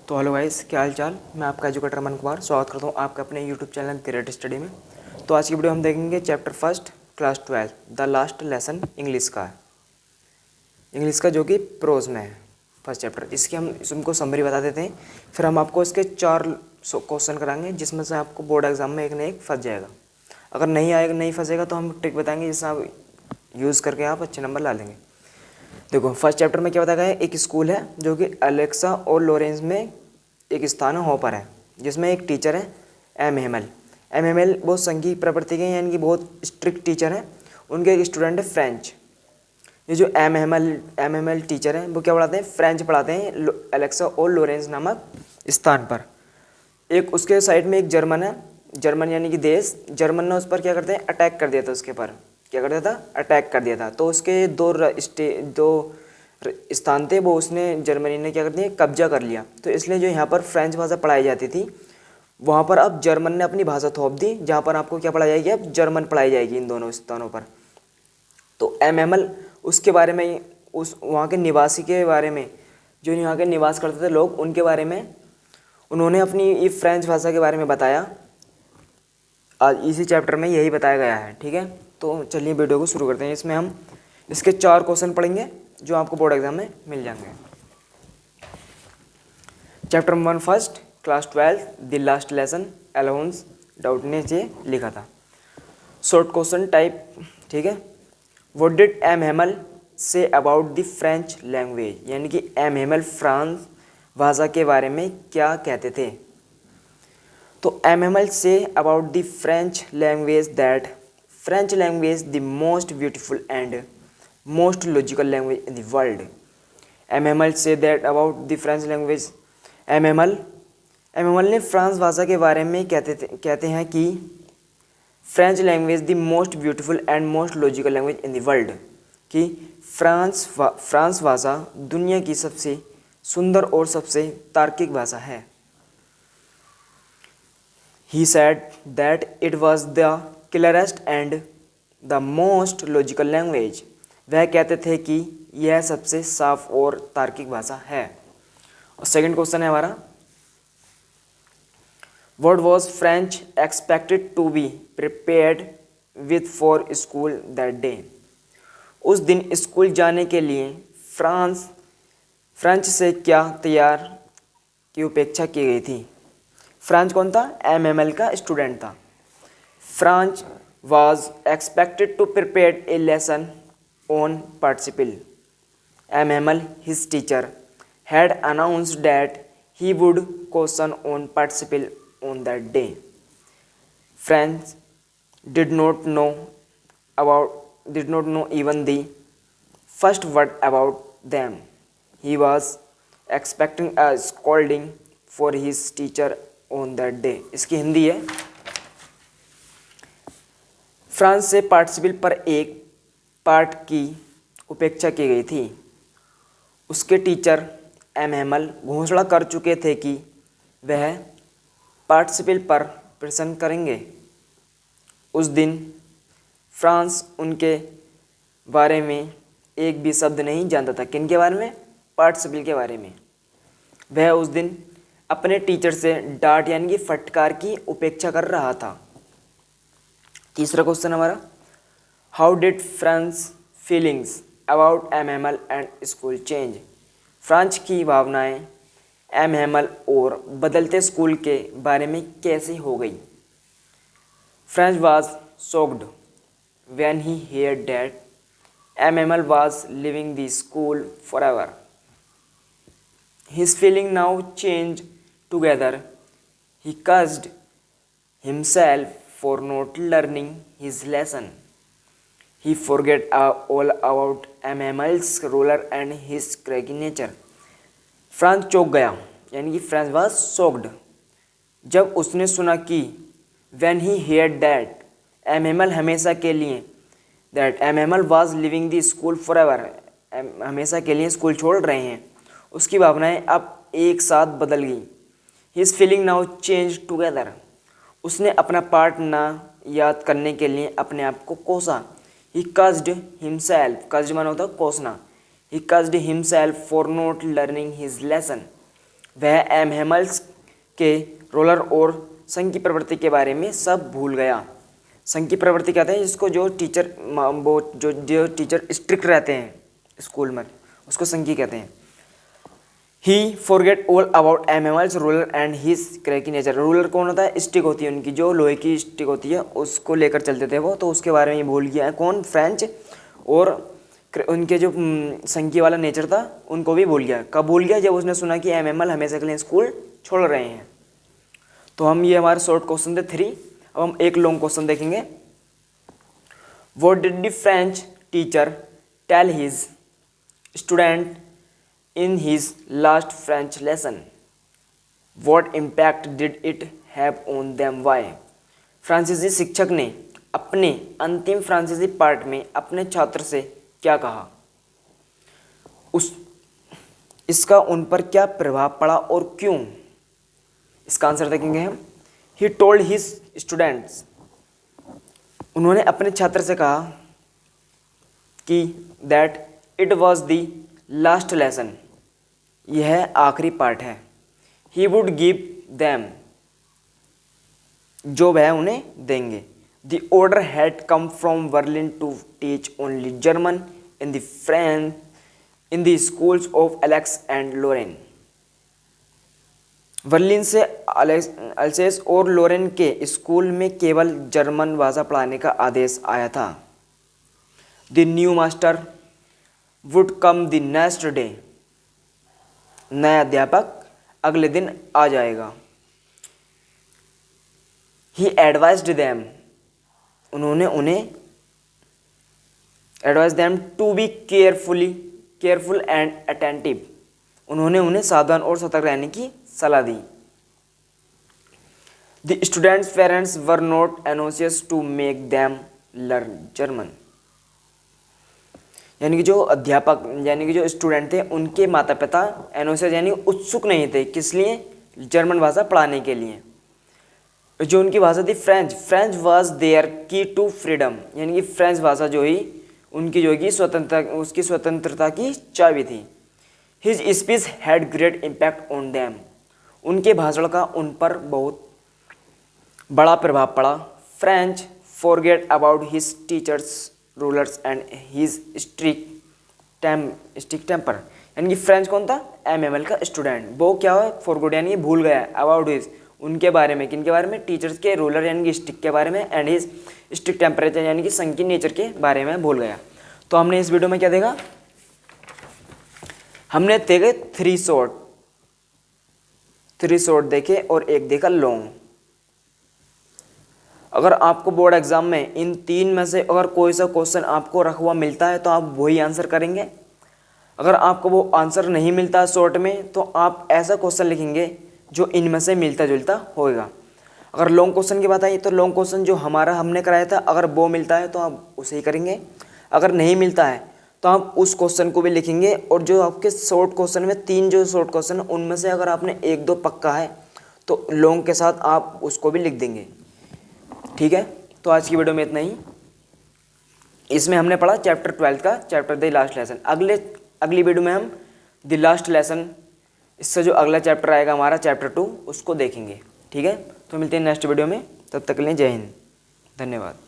तो hello guys, क्या हाल चाल। मैं आपका एजुकेटर अमन कुमार स्वागत करता हूँ आपका अपने यूट्यूब चैनल ग्रेट स्टडी में। तो आज की वीडियो हम देखेंगे chapter first class 12 the last lesson English का है। इंग्लिश का जो कि प्रोज में है फर्स्ट चैप्टर। इसकी हम तुमको समरी बता देते हैं, फिर हम आपको इसके 4 क्वेश्चन कराएंगे जिसमें से आपको बोर्ड एग्जाम में एक न एक फंस जाएगा। अगर नहीं फंसेगा तो हम ट्रिक बताएंगे जिससे आप यूज़ करके आप अच्छे नंबर ला लेंगे। देखो फर्स्ट चैप्टर में क्या बताया गया है। एक स्कूल है जो कि अलेक्सा और लॉरेंस में एक स्थान है हॉपर है, जिसमें एक टीचर है एम एम एल बहुत संघीय प्रवृत्ति के यानी कि बहुत स्ट्रिक्ट टीचर है। उनके एक स्टूडेंट है फ्रेंच। ये जो एम एम एल टीचर है वो क्या पढ़ाते हैं, फ्रेंच पढ़ाते हैं अलेक्सा और लॉरेंस नामक स्थान पर। एक उसके साइड में एक जर्मन है, जर्मन यानी कि देश। जर्मन ने उस पर क्या करते हैं, अटैक कर दिया था। उसके पर क्या कर दिया था, अटैक कर दिया था। तो उसके दो स्थान थे वो उसने जर्मनी ने क्या कर दिया, कब्जा कर लिया। तो इसलिए जो यहाँ पर फ्रेंच भाषा पढ़ाई जाती थी वहाँ पर अब जर्मन ने अपनी भाषा थोप दी, जहाँ पर आपको क्या पढ़ाई जाएगी, अब जर्मन पढ़ाई जाएगी इन दोनों स्थानों पर। तो एम एम एल उसके बारे में, उस वहाँ के निवासी के बारे में, जो यहाँ के निवास करते थे लोग, उनके बारे में उन्होंने अपनी ये फ्रेंच भाषा के बारे में बताया। आज इसी चैप्टर में यही बताया गया है। ठीक है, तो चलिए वीडियो को शुरू करते हैं। इसमें हम इसके 4 क्वेश्चन पढ़ेंगे जो आपको बोर्ड एग्जाम में मिल जाएंगे। Chapter 1 first class 12 the last lesson allowance doubt ने ये लिखा था। Short question type. ठीक है, what did M Hamel says about the French language, यानी कि एम हेमल फ्रांस भाषा के बारे में क्या कहते थे। तो M Hamel says about the French language that French language the most beautiful and most logical language in the world. M Hamel says that about the French language. M Hamel ने France भाषा के बारे में कहते हैं कि French language the most beautiful and most logical language in the world, कि France भाषा दुनिया की सबसे सुंदर और सबसे तार्किक भाषा है। He said that it was the clearest and the most logical language. वह कहते थे कि यह सबसे साफ और तार्किक भाषा है। और सेकंड क्वेश्चन है हमारा, What was French expected to be prepared with for school that day? उस दिन स्कूल जाने के लिए फ्रेंच से क्या तैयार की अपेक्षा की गई थी। फ्रांच कौन था, एम एम एल का स्टूडेंट था। Franz was expected to prepare a lesson on participle. M M L his teacher had announced that he would question on participle on that day. French did not know even the first word about them. He was expecting a scolding for his teacher on that day. इसकी हिंदी है, France से participle पर एक part की उपेक्षा की गई थी। उसके टीचर एम हेमल घोषणा कर चुके थे कि वह पार्टिसिपल पर प्रश्न करेंगे। उस दिन फ्रांस उनके बारे में एक भी शब्द नहीं जानता था। किन के बारे में, पार्टिसिपल के बारे में। वह उस दिन अपने टीचर से डांट यानी कि फटकार की उपेक्षा कर रहा था। तीसरा क्वेश्चन हमारा, how did France feelings about M Hamel and school change. France की भावनाएं एम हेमल और बदलते स्कूल के बारे में कैसी हो गई। France was shocked when he heard that MML was leaving the school forever. His feeling now changed together. He cursed himself for not learning his lesson. He forgot all about MML's ruler and his craggy nature. France चौंक गया, यानी कि France was shocked, जब उसने सुना कि when he heard that M M L हमेशा के लिए, that M M L was leaving the school for ever, हमेशा के लिए स्कूल छोड़ रहे हैं, उसकी भावनाएं अब एक साथ बदल गई। His feeling now change together, उसने अपना पार्ट ना याद करने के लिए अपने आप को कोसा। ही कस्ड हिमसेल्फ, कस्ड माना होता है कोसना। He cursed himself for not learning his lesson, वह एमहेमल्स के रोलर और संघ की प्रवृत्ति के बारे में सब भूल गया। संघ की प्रवृत्ति कहते हैं जिसको जो टीचर वो जो टीचर स्ट्रिक्ट रहते हैं स्कूल में, उसको संघी कहते हैं। He forget all about animals ruler and his cranky nature. Ruler कौन होता है? स्टिक होती है उनकी, जो लोहे की स्टिक होती है उसको लेकर चलते थे वो, तो उसके बारे में भूल गया है। कौन? फ्रेंच। और उनके जो संघी वाला नेचर था उनको भी भूल गया। कब भूल गया? जब उसने सुना कि एनिमल हमेशा के लिए स्कूल छोड़ रहे हैं। तो हम ये हमारे शॉर्ट क्वेश्चन थे 3। अब हम एक लॉन्ग क्वेश्चन देखेंगे। What did the French teacher tell his student in his last French lesson? What impact did it have on them? Why? फ्रांसीसी शिक्षक ने अपने अंतिम फ्रांसीसी पाठ में अपने छात्र से क्या कहा? इसका उन पर क्या प्रभाव पड़ा और क्यों? इसका आंसर देखेंगे हम। He told his students, उन्होंने अपने छात्र से कहा कि that it was the last lesson, यह आखिरी पाठ है। He would give them, जो वह उन्हें देंगे। The order had come from Berlin to teach only German in the schools of Alex and Lorraine. Berlin से अल्सेस और लोरेन के स्कूल में केवल जर्मन भाषा पढ़ाने का आदेश आया था। The new master would come the next day, नया अध्यापक अगले दिन आ जाएगा। He advised them, उन्होंने उन्हें advised them to be careful and attentive, उन्होंने उन्हें सावधान और सतर्क रहने की सलाह दी। The students' parents were not anxious to make them learn German, यानी कि जो अध्यापक यानी कि जो स्टूडेंट थे उनके माता पिता एनोसियस यानी उत्सुक नहीं थे, किस लिए? जर्मन भाषा पढ़ाने के लिए। जो उनकी भाषा थी फ्रेंच वाज देयर की टू फ्रीडम, यानी कि फ्रेंच भाषा जो ही उनकी जो कि स्वतंत्रता की चाबी थी। His speech had great impact on them, उनके भाषण का उन पर बहुत बड़ा प्रभाव पड़ा। French forget about his teachers rulers and his strict temper, यानी कि फ्रेंच कौन था? एमएमएल का स्टूडेंट। वो क्या है? फॉरगॉट यानी भूल गया। अबाउट हिज, उनके बारे में, किन के बारे में? टीचर्स के, रूलर यानी कि स्ट्रिक्ट के बारे में, एंड हिज स्ट्रिक्ट टेम्परेचर यानी कि संकीर्ण नेचर के बारे में भूल गया। तो हमने इस वीडियो में क्या देखा? हमने देखे 3 शॉर्ट देखे और एक देखा लॉन्ग। अगर आपको बोर्ड एग्जाम में इन 3 में से अगर कोई सा क्वेश्चन आपको रखा हुआ मिलता है तो आप वही आंसर करेंगे। अगर आपको वो आंसर नहीं मिलता शॉर्ट में तो आप ऐसा क्वेश्चन लिखेंगे जो इनमें से मिलता जुलता होगा। अगर लॉन्ग क्वेश्चन की बात आई तो लॉन्ग क्वेश्चन जो हमने कराया था अगर वो मिलता है तो आप उसे ही करेंगे। अगर नहीं मिलता है तो आप उस क्वेश्चन को भी लिखेंगे। और जो आपके शॉर्ट क्वेश्चन में 3 जो शॉर्ट क्वेश्चन उनमें से अगर आपने 1-2 पक्का है तो लॉन्ग के साथ आप उसको भी लिख देंगे। ठीक है, तो आज की वीडियो में इतना ही। इसमें हमने पढ़ा चैप्टर 12 का चैप्टर द लास्ट लेसन। अगली वीडियो में हम द लास्ट लेसन, इससे जो अगला चैप्टर आएगा हमारा चैप्टर 2, उसको देखेंगे। ठीक है, तो मिलते हैं नेक्स्ट वीडियो में। तब तक के लिए जय हिंद, धन्यवाद।